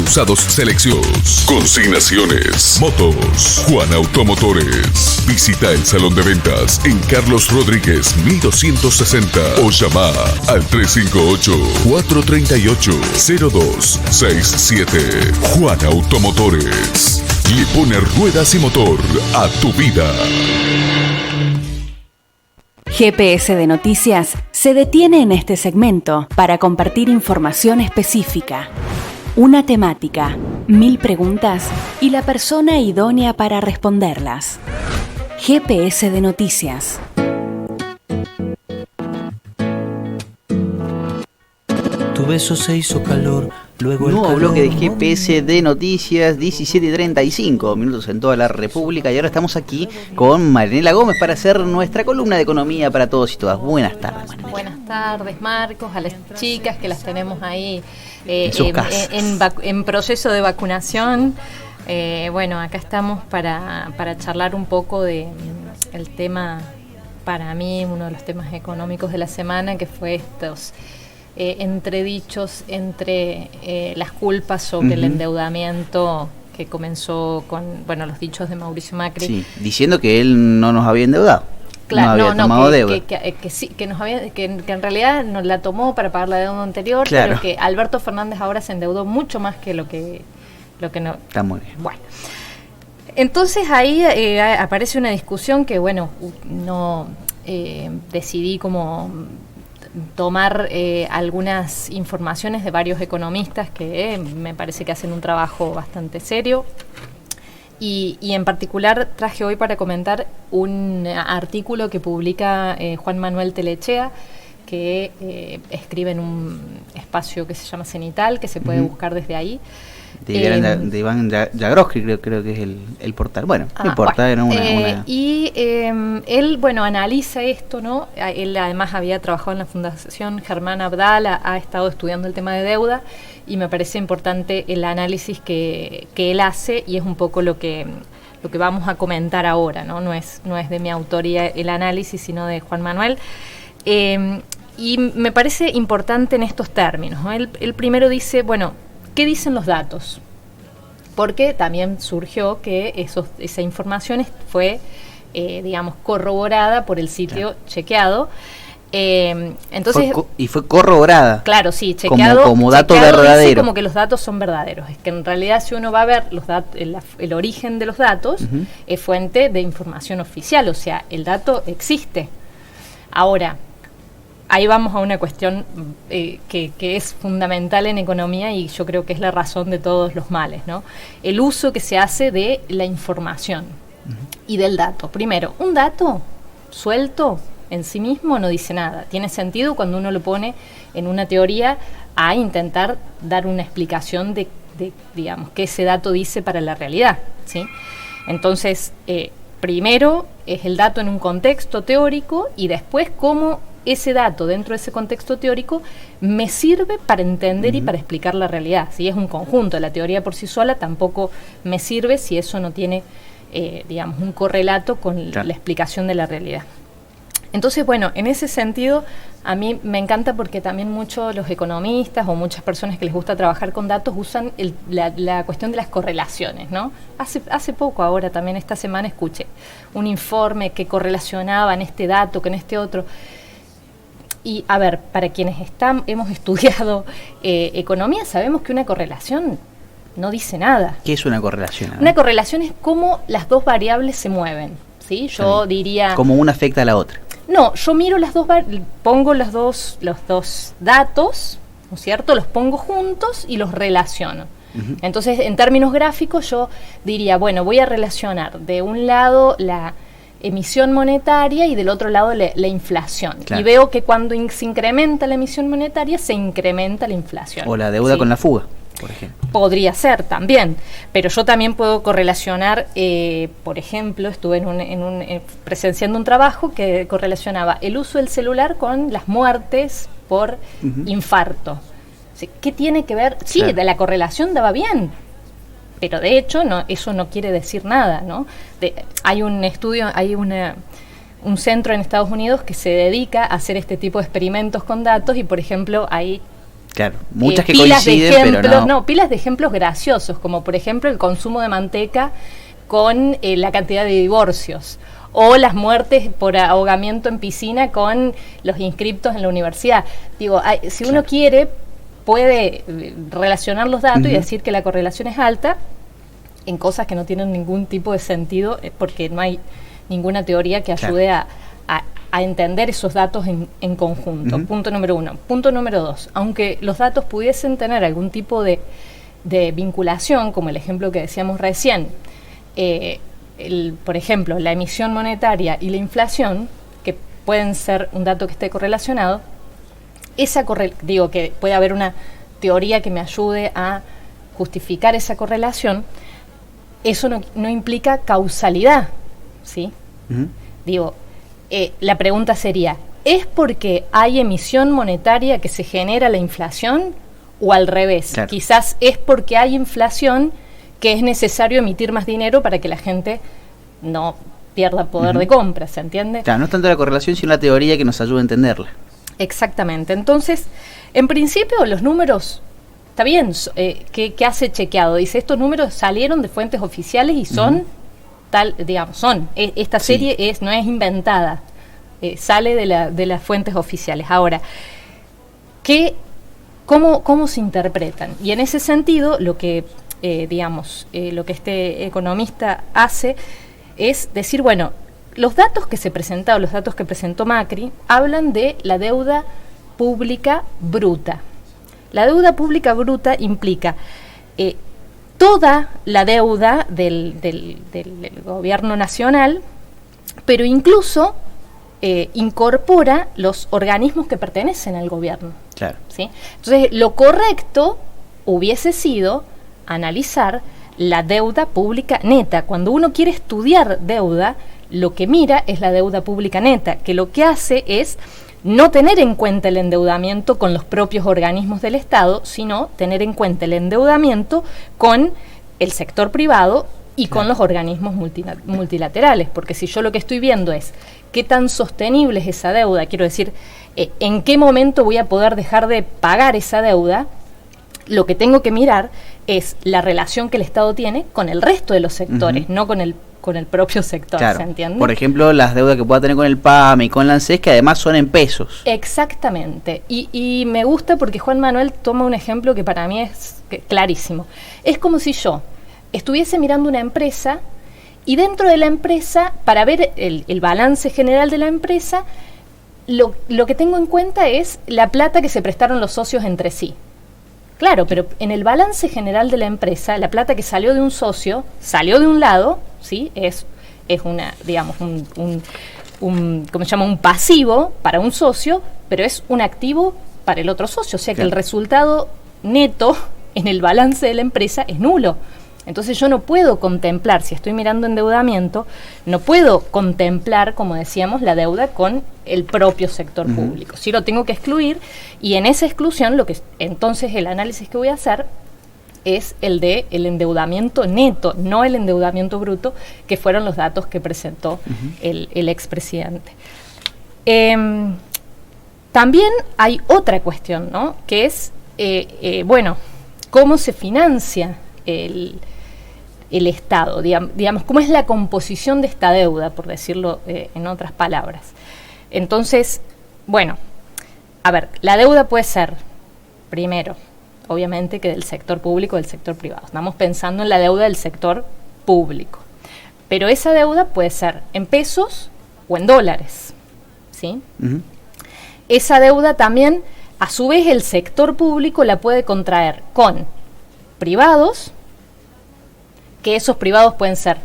usados seleccionados. Consignaciones. Motos. Juan Automotores. Visita el salón de ventas en Carlos Rodríguez 1260 o llama al 358-438-0267. Juan Automotores. Le pone ruedas y motor a tu vida. GPS de Noticias se detiene en este segmento para compartir información específica. Una temática, 1000 preguntas y la persona idónea para responderlas. GPS de Noticias. Tu beso se hizo calor, luego el Nuevo calor. bloque de GPS de Noticias, 17:35 minutos en toda la República. Y ahora estamos aquí con Marianela Gómez para hacer nuestra columna de economía para todos y todas. Buenas tardes, Marianela. Buenas tardes, Marcos, a las chicas que las tenemos ahí en proceso de vacunación. Bueno, acá estamos para charlar un poco de el tema, para mí, uno de los temas económicos de la semana, que fue estos entredichos entre las culpas sobre el endeudamiento que comenzó con, los dichos de Mauricio Macri. Sí, diciendo que él no nos había endeudado. Claro, no había tomado deuda. Que sí, que en realidad nos la tomó para pagar la deuda anterior, claro, pero que Alberto Fernández ahora se endeudó mucho más que lo que no. Está muy bien. Bueno, entonces ahí aparece una discusión que, decidí como tomar algunas informaciones de varios economistas que me parece que hacen un trabajo bastante serio. Y en particular traje hoy para comentar un artículo que publica Juan Manuel Telechea, que escribe en un espacio que se llama Cenital, que se puede buscar desde ahí. De Iván Jagroski, creo que es el portal. Bueno, no importa, era una... Y él, analiza esto, ¿no? Él además había trabajado en la Fundación Germán Abdal, ha estado estudiando el tema de deuda, y me parece importante el análisis que él hace, y es un poco lo que vamos a comentar ahora, ¿no? No es de mi autoría el análisis, sino de Juan Manuel. Y me parece importante en estos términos, ¿no? Él primero dice, ¿qué dicen los datos? Porque también surgió que esa información fue, corroborada por el sitio chequeado. Entonces fue corroborada. Claro, sí, chequeado. Como dato chequeado verdadero. Dice como que los datos son verdaderos. Es que en realidad, si uno va a ver el origen de los datos, es fuente de información oficial. O sea, el dato existe. Ahora, ahí vamos a una cuestión que es fundamental en economía, y yo creo que es la razón de todos los males, ¿no? El uso que se hace de la información y del dato. Primero, un dato suelto en sí mismo no dice nada. Tiene sentido cuando uno lo pone en una teoría a intentar dar una explicación de qué ese dato dice para la realidad, ¿sí? Entonces, primero es el dato en un contexto teórico, y después cómo ese dato dentro de ese contexto teórico me sirve para entender y para explicar la realidad. Si es un conjunto, la teoría por sí sola tampoco me sirve si eso no tiene, un correlato con la explicación de la realidad. Entonces, en ese sentido, a mí me encanta porque también muchos los economistas o muchas personas que les gusta trabajar con datos usan la cuestión de las correlaciones, ¿no? Hace poco, ahora también esta semana, escuché un informe que correlacionaban este dato con este otro. Y, a ver, para quienes hemos estudiado economía, sabemos que una correlación no dice nada. ¿Qué es una correlación? Una correlación es cómo las dos variables se mueven, ¿sí? Yo diría... ¿Cómo una afecta a la otra? No, yo miro pongo los dos datos, ¿no es cierto? Los pongo juntos y los relaciono. Entonces, en términos gráficos, yo diría, voy a relacionar de un lado la emisión monetaria y del otro lado la inflación. Claro. Y veo que cuando se incrementa la emisión monetaria, se incrementa la inflación. O la deuda con la fuga, por ejemplo. Podría ser también, pero yo también puedo correlacionar, por ejemplo, estuve presenciando un trabajo que correlacionaba el uso del celular con las muertes por infarto. ¿Qué tiene que ver? Sí, claro, de la correlación daba bien, pero de hecho eso no quiere decir nada, ¿no? Hay un estudio, hay un centro en Estados Unidos que se dedica a hacer este tipo de experimentos con datos, y por ejemplo hay Claro, muchas que pilas coinciden, de ejemplos, pero no. pilas de ejemplos graciosos, como por ejemplo el consumo de manteca con la cantidad de divorcios, o las muertes por ahogamiento en piscina con los inscriptos en la universidad. Digo, si uno quiere, puede relacionar los datos y decir que la correlación es alta en cosas que no tienen ningún tipo de sentido, porque no hay ninguna teoría que ayude a entender esos datos en conjunto. Punto número 1. Punto número 2. Aunque los datos pudiesen tener algún tipo de vinculación, como el ejemplo que decíamos recién, por ejemplo, la emisión monetaria y la inflación, que pueden ser un dato que esté correlacionado, digo que puede haber una teoría que me ayude a justificar esa correlación, eso no implica causalidad, ¿sí? Digo, la pregunta sería, ¿es porque hay emisión monetaria que se genera la inflación o al revés? Claro. Quizás es porque hay inflación que es necesario emitir más dinero para que la gente no pierda poder de compra, ¿se entiende? Claro, no es tanto la correlación, sino la teoría que nos ayuda a entenderla. Exactamente. Entonces, en principio los números, está bien, que hace chequeado, dice, estos números salieron de fuentes oficiales y son tal, digamos, esta serie no es inventada, sale de las fuentes oficiales. Ahora, ¿cómo se interpretan? Y en ese sentido, lo que lo que este economista hace es decir, bueno, los datos que se presentaron, los datos que presentó Macri, hablan de la deuda pública bruta. La deuda pública bruta implica toda la deuda del gobierno nacional, pero incluso incorpora los organismos que pertenecen al gobierno. Claro. ¿Sí? Entonces, lo correcto hubiese sido analizar la deuda pública neta. Cuando uno quiere estudiar deuda, lo que mira es la deuda pública neta, que lo que hace es no tener en cuenta el endeudamiento con los propios organismos del Estado, sino tener en cuenta el endeudamiento con el sector privado y con los organismos multilaterales, porque si yo lo que estoy viendo es qué tan sostenible es esa deuda, quiero decir, en qué momento voy a poder dejar de pagar esa deuda, lo que tengo que mirar es la relación que el Estado tiene con el resto de los sectores, no con el propio sector, claro. ¿Se entiende? Por ejemplo, las deudas que pueda tener con el PAME y con la ANSES, que además son en pesos. Exactamente. Y me gusta porque Juan Manuel toma un ejemplo que para mí es clarísimo. Es como si yo estuviese mirando una empresa y dentro de la empresa, para ver el balance general de la empresa, lo que tengo en cuenta es la plata que se prestaron los socios entre sí. Claro, pero en el balance general de la empresa, la plata que salió de un socio, salió de un lado, ¿sí? Es una, digamos, ¿cómo se llama? Un pasivo para un socio, pero es un activo para el otro socio. O sea que el resultado neto en el balance de la empresa es nulo. Entonces yo no puedo contemplar, si estoy mirando endeudamiento, no puedo contemplar, como decíamos, la deuda con el propio sector público. Sí lo tengo que excluir, y en esa exclusión entonces el análisis que voy a hacer es el de el endeudamiento neto, no el endeudamiento bruto, que fueron los datos que presentó el expresidente. También hay otra cuestión, ¿no? Que es, ¿cómo se financia el Estado? Digamos, ¿cómo es la composición de esta deuda, por decirlo en otras palabras? Entonces, a ver, la deuda puede ser, primero, obviamente que del sector público o del sector privado. Estamos pensando en la deuda del sector público. Pero esa deuda puede ser en pesos o en dólares, ¿sí? Esa deuda también, a su vez, el sector público la puede contraer con privados, que esos privados pueden ser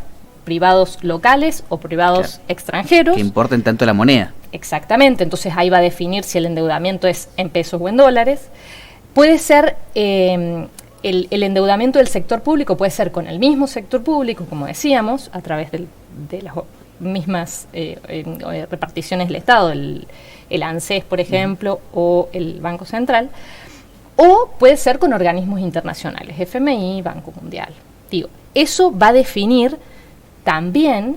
privados locales o privados extranjeros. Que importen tanto la moneda. Exactamente, entonces ahí va a definir si el endeudamiento es en pesos o en dólares. Puede ser, el endeudamiento del sector público puede ser con el mismo sector público, como decíamos, a través de las mismas reparticiones del Estado, el ANSES, por ejemplo, o el Banco Central, o puede ser con organismos internacionales, FMI, Banco Mundial. Digo, eso va a definir también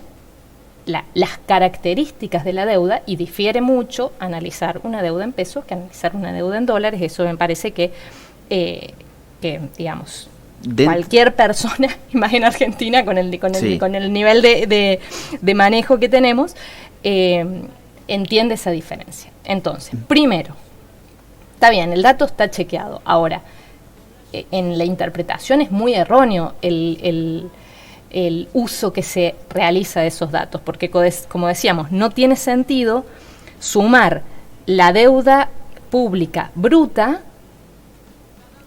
las características de la deuda, y difiere mucho analizar una deuda en pesos que analizar una deuda en dólares. Eso me parece que digamos, cualquier persona, más en Argentina, con el nivel de manejo que tenemos, entiende esa diferencia. Entonces, primero, está bien, el dato está chequeado. Ahora, en la interpretación es muy erróneo el uso que se realiza de esos datos, porque como decíamos, no tiene sentido sumar la deuda pública bruta,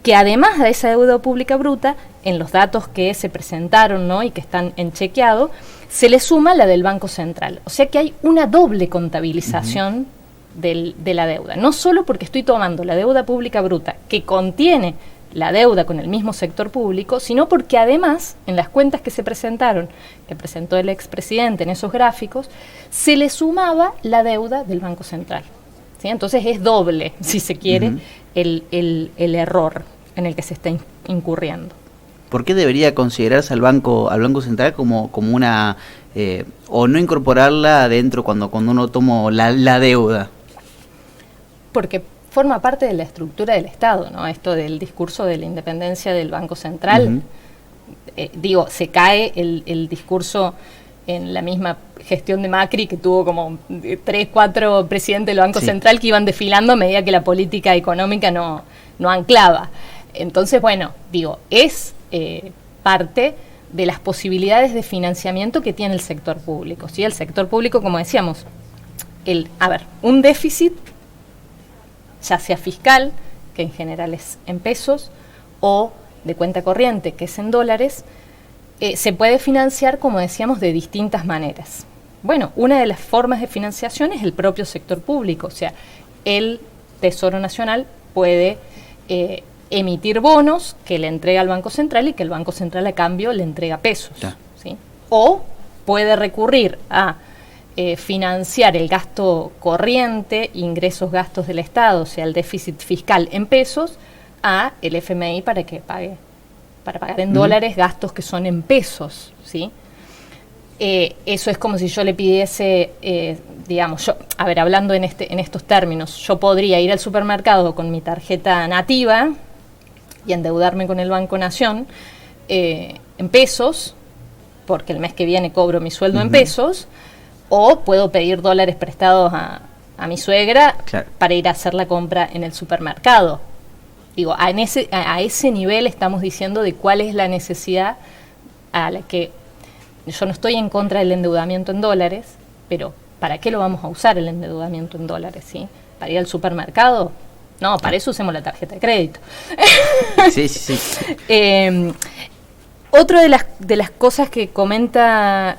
que además de esa deuda pública bruta, en los datos que se presentaron, ¿no?, y que están en chequeado, se le suma la del Banco Central. O sea que hay una doble contabilización de la deuda, no solo porque estoy tomando la deuda pública bruta, que contiene la deuda con el mismo sector público, sino porque además, en las cuentas que se presentaron, que presentó el expresidente en esos gráficos, se le sumaba la deuda del Banco Central, ¿sí? Entonces es doble, si se quiere, el error en el que se está incurriendo. ¿Por qué debería considerarse al Banco Central como una, o no incorporarla adentro cuando uno toma la deuda? Porque forma parte de la estructura del Estado, ¿no? Esto del discurso de la independencia del Banco Central. Se cae el discurso en la misma gestión de Macri, que tuvo como 3, 4 presidentes del Banco Central que iban desfilando a medida que la política económica no anclaba. Entonces, bueno, es parte de las posibilidades de financiamiento que tiene el sector público, ¿sí? El sector público, como decíamos, un déficit, ya sea fiscal, que en general es en pesos, o de cuenta corriente, que es en dólares, se puede financiar, como decíamos, de distintas maneras. Bueno, una de las formas de financiación es el propio sector público, o sea, el Tesoro Nacional puede emitir bonos que le entrega al Banco Central y que el Banco Central a cambio le entrega pesos, ¿sí? O puede recurrir a financiar el gasto corriente, ingresos, gastos del Estado, o sea, el déficit fiscal en pesos, a el FMI para pagar en dólares gastos que son en pesos, ¿sí? Eso es como si yo le pidiese, hablando en estos términos, yo podría ir al supermercado con mi tarjeta nativa y endeudarme con el Banco Nación en pesos, porque el mes que viene cobro mi sueldo en pesos, o puedo pedir dólares prestados a mi suegra para ir a hacer la compra en el supermercado. Digo, a ese nivel estamos diciendo de cuál es la necesidad a la que yo no estoy en contra del endeudamiento en dólares, pero ¿para qué lo vamos a usar el endeudamiento en dólares? ¿Sí? ¿Para ir al supermercado? No, para eso usemos la tarjeta de crédito. Sí. Otra de las cosas que comenta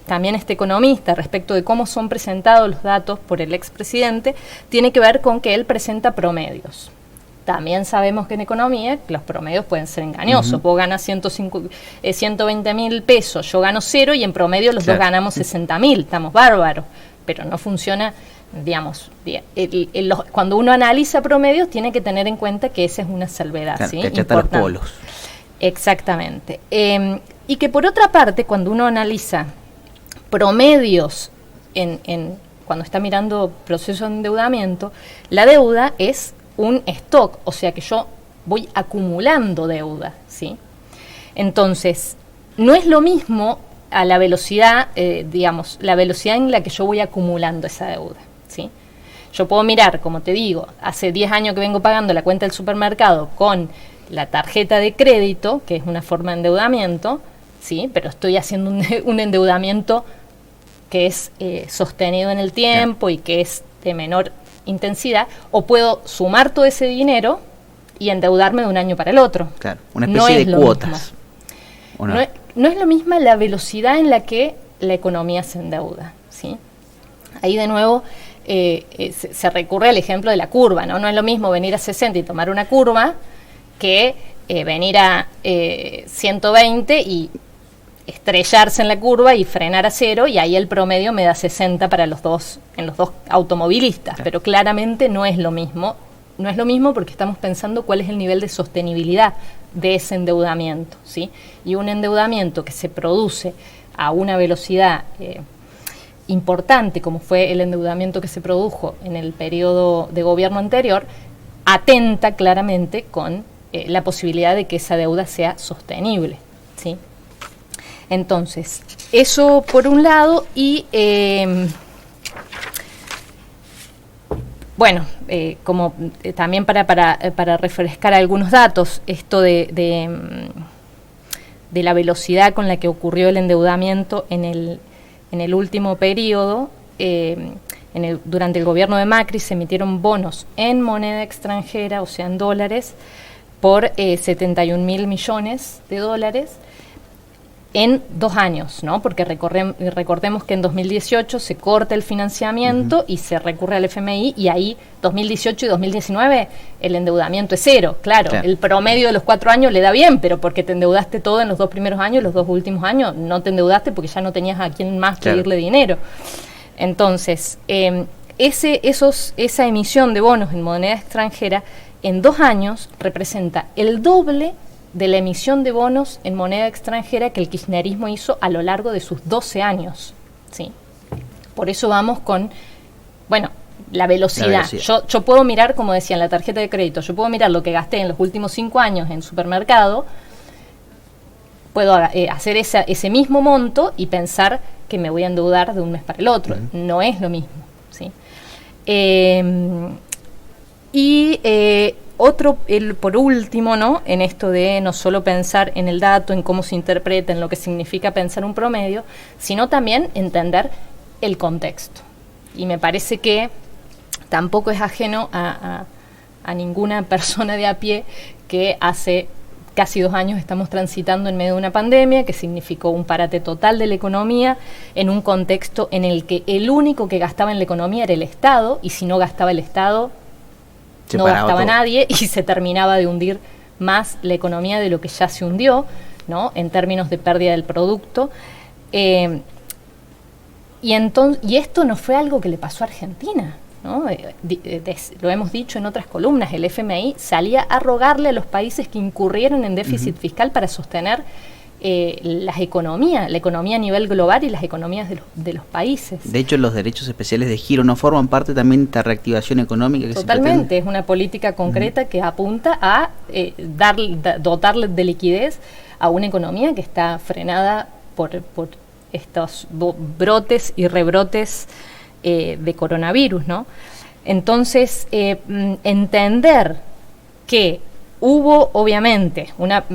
también este economista respecto de cómo son presentados los datos por el expresidente tiene que ver con que él presenta promedios. También sabemos que en economía los promedios pueden ser engañosos. Vos ganas 120.000 pesos, yo gano 0 y en promedio los dos ganamos 60.000, estamos bárbaros, pero no funciona, digamos, bien. Cuando uno analiza promedios tiene que tener en cuenta que esa es una salvedad, ¿sí? Cachata los polos. Exactamente. Y que por otra parte, cuando uno analiza promedios cuando está mirando procesos de endeudamiento, la deuda es un stock, o sea que yo voy acumulando deuda, ¿sí? Entonces, no es lo mismo a la velocidad, la velocidad en la que yo voy acumulando esa deuda, ¿sí? Yo puedo mirar, como te digo, hace 10 años que vengo pagando la cuenta del supermercado con la tarjeta de crédito, que es una forma de endeudamiento, ¿sí? Pero estoy haciendo un endeudamiento que es sostenido en el tiempo y que es de menor intensidad, o puedo sumar todo ese dinero y endeudarme de un año para el otro. Claro, una especie de cuotas. No es lo mismo la velocidad en la que la economía se endeuda, ¿sí? Ahí de nuevo se recurre al ejemplo de la curva, ¿no? No es lo mismo venir a 60 y tomar una curva que venir a 120 y estrellarse en la curva y frenar a 0, y ahí el promedio me da 60 para en los dos automovilistas, pero claramente no es lo mismo porque estamos pensando cuál es el nivel de sostenibilidad de ese endeudamiento, ¿sí? Y un endeudamiento que se produce a una velocidad importante como fue el endeudamiento que se produjo en el periodo de gobierno anterior, atenta claramente con la posibilidad de que esa deuda sea sostenible, ¿sí? Entonces, eso por un lado, y bueno, como también para refrescar algunos datos, esto de la velocidad con la que ocurrió el endeudamiento en el último periodo, durante el gobierno de Macri se emitieron bonos en moneda extranjera, o sea, en dólares, por 71.000 millones de dólares en 2 años, ¿no? Porque recordemos que en 2018 se corta el financiamiento y se recurre al FMI, y ahí 2018 y 2019 el endeudamiento es cero. Claro, el promedio de los 4 años le da bien, pero porque te endeudaste todo en los 2 primeros años, los 2 últimos años no te endeudaste porque ya no tenías a quién más pedirle dinero. Entonces, esa emisión de bonos en moneda extranjera en 2 años representa el doble de la emisión de bonos en moneda extranjera que el kirchnerismo hizo a lo largo de sus 12 años, ¿sí? Por eso vamos con, bueno, la velocidad. Yo puedo mirar, como decía, en la tarjeta de crédito, yo puedo mirar lo que gasté en los últimos 5 años en supermercado, puedo hacer ese mismo monto y pensar que me voy a endeudar de un mes para el otro. No es lo mismo, ¿sí? Por último, ¿no? En esto de no solo pensar en el dato, en cómo se interpreta, en lo que significa pensar un promedio, sino también entender el contexto. Y me parece que tampoco es ajeno a ninguna persona de a pie que hace casi 2 años estamos transitando en medio de una pandemia que significó un parate total de la economía, en un contexto en el que el único que gastaba en la economía era el Estado, y si no gastaba el Estado, no gastaba nadie, y se terminaba de hundir más la economía de lo que ya se hundió, ¿no? En términos de pérdida del producto. Y esto no fue algo que le pasó a Argentina, ¿no? Lo hemos dicho en otras columnas, el FMI salía a rogarle a los países que incurrieron en déficit fiscal para sostener la economía a nivel global y las economías de los países. De hecho, los derechos especiales de giro no forman parte también de esta reactivación económica que totalmente, es una política concreta que apunta a dotarle de liquidez a una economía que está frenada por estos brotes y rebrotes de coronavirus, ¿no? Entonces, entender que hubo, obviamente,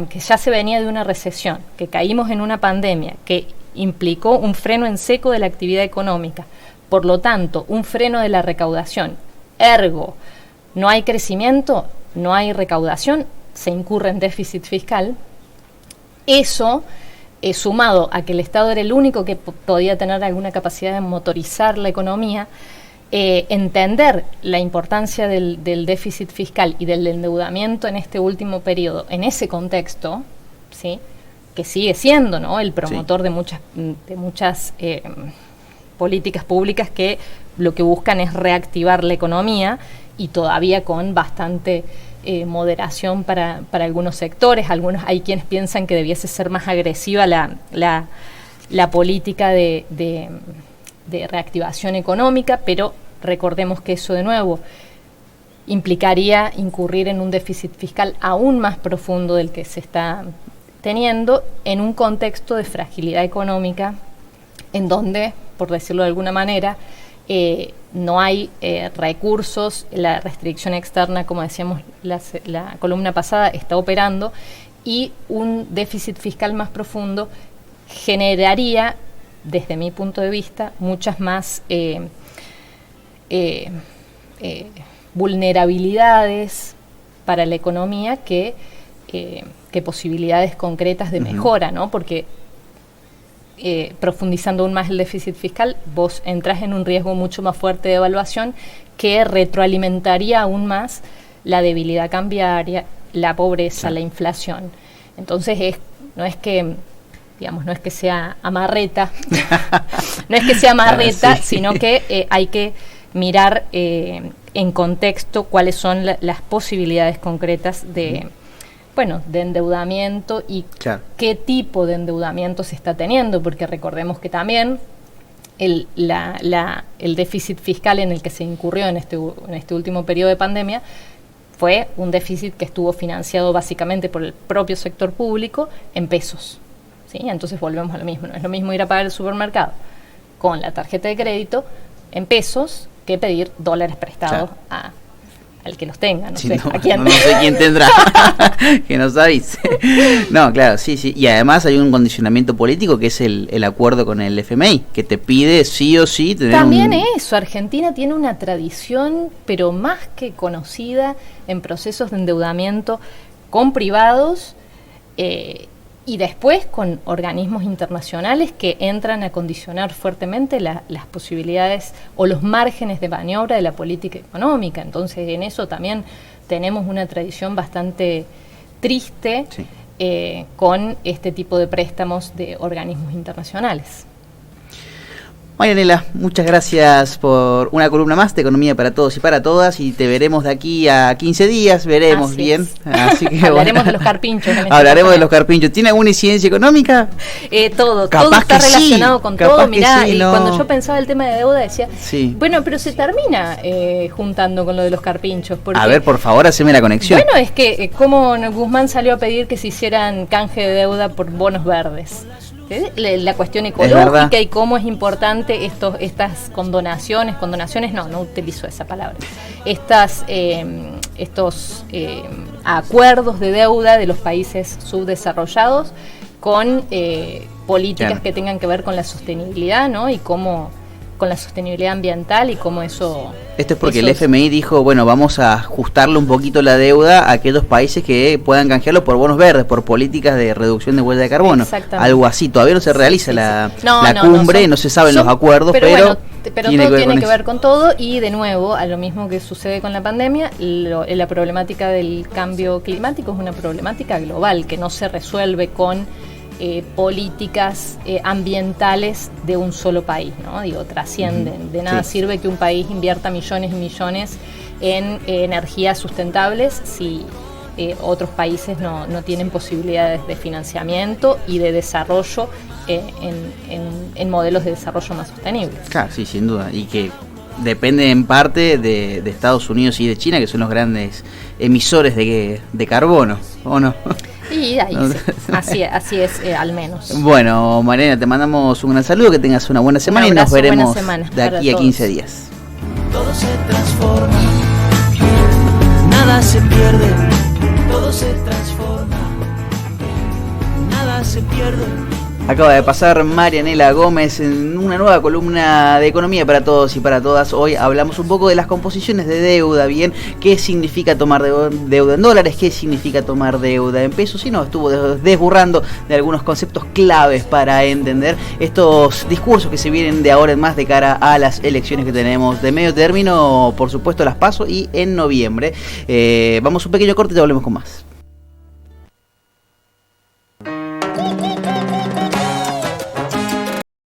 que ya se venía de una recesión, que caímos en una pandemia, que implicó un freno en seco de la actividad económica, por lo tanto, un freno de la recaudación. Ergo, no hay crecimiento, no hay recaudación, se incurre en déficit fiscal. Eso, sumado a que el Estado era el único que podía tener alguna capacidad de motorizar la economía, entender la importancia del déficit fiscal y del endeudamiento en este último periodo, en ese contexto, ¿sí? Que sigue siendo, ¿no?, el promotor de muchas políticas públicas que lo que buscan es reactivar la economía, y todavía con bastante moderación para algunos sectores. Hay quienes piensan que debiese ser más agresiva la política de reactivación económica, pero recordemos que eso, de nuevo, implicaría incurrir en un déficit fiscal aún más profundo del que se está teniendo, en un contexto de fragilidad económica en donde, por decirlo de alguna manera, no hay recursos, la restricción externa, como decíamos la columna pasada, está operando, y un déficit fiscal más profundo generaría, desde mi punto de vista, muchas más vulnerabilidades para la economía que posibilidades concretas de mejora, ¿no? Porque profundizando aún más el déficit fiscal, vos entras en un riesgo mucho más fuerte de devaluación que retroalimentaría aún más la debilidad cambiaria, la pobreza, la inflación. Entonces no es que sea amarreta, sino que hay que mirar en contexto cuáles son las posibilidades concretas de endeudamiento y qué tipo de endeudamiento se está teniendo, porque recordemos que también el déficit fiscal en el que se incurrió en este último periodo de pandemia fue un déficit que estuvo financiado básicamente por el propio sector público en pesos, ¿sí? Entonces volvemos a lo mismo, no es lo mismo ir a pagar el supermercado con la tarjeta de crédito en pesos que pedir dólares prestados al que los tenga, no sé quién tendrá, que nos avise. No, claro, sí, y además hay un condicionamiento político que es el acuerdo con el FMI, que te pide sí o sí tener también eso, Argentina tiene una tradición, pero más que conocida, en procesos de endeudamiento con privados, y después con organismos internacionales que entran a condicionar fuertemente las posibilidades o los márgenes de maniobra de la política económica. Entonces, en eso también tenemos una tradición bastante triste con este tipo de préstamos de organismos internacionales. Marianela, muchas gracias por una columna más de Economía para Todos y para Todas, y te veremos de aquí a 15 días, veremos Así bien. Es. Así que hablaremos de los carpinchos. Hablaremos de los carpinchos. ¿Tiene alguna incidencia económica? Todo está relacionado con todo. Mirá, y cuando yo pensaba el tema de deuda decía, bueno, pero se termina juntando con lo de los carpinchos. Porque, a ver, por favor, haceme la conexión. Bueno, es que como Guzmán salió a pedir que se hicieran canje de deuda por bonos verdes. La cuestión ecológica y cómo es importante estas condonaciones no utilizo esa palabra, estos acuerdos de deuda de los países subdesarrollados con políticas que tengan que ver con la sostenibilidad, ¿no? Y cómo con la sostenibilidad ambiental y cómo eso... Esto es porque el FMI dijo, bueno, vamos a ajustarle un poquito la deuda a aquellos países que puedan canjearlo por bonos verdes, por políticas de reducción de huella de carbono. Algo así, todavía no se realiza la cumbre, no se saben los acuerdos, pero bueno, todo tiene que ver con todo, y de nuevo, a lo mismo que sucede con la pandemia, la problemática del cambio climático es una problemática global que no se resuelve con políticas ambientales de un solo país, ¿no? Digo, trascienden. De nada sirve que un país invierta millones y millones en energías sustentables si otros países no tienen posibilidades de financiamiento y de desarrollo en modelos de desarrollo más sostenibles. Claro, sí, sin duda. Y que depende en parte de Estados Unidos y de China, que son los grandes emisores de carbono, ¿o no? Y ahí así es, al menos. Bueno, Mariana, te mandamos un gran saludo, que tengas una buena semana, y nos veremos de aquí a 15 días. Todo se transforma, nada se pierde, todo se transforma, nada se pierde. Acaba de pasar Marianela Gómez en una nueva columna de Economía para Todos y para Todas. Hoy hablamos un poco de las composiciones de deuda, bien, qué significa tomar deuda en dólares, qué significa tomar deuda en pesos, y nos estuvo desburrando de algunos conceptos claves para entender estos discursos que se vienen de ahora en más de cara a las elecciones que tenemos de medio término, por supuesto las PASO, y en noviembre. Vamos un pequeño corte y ya volvemos con más.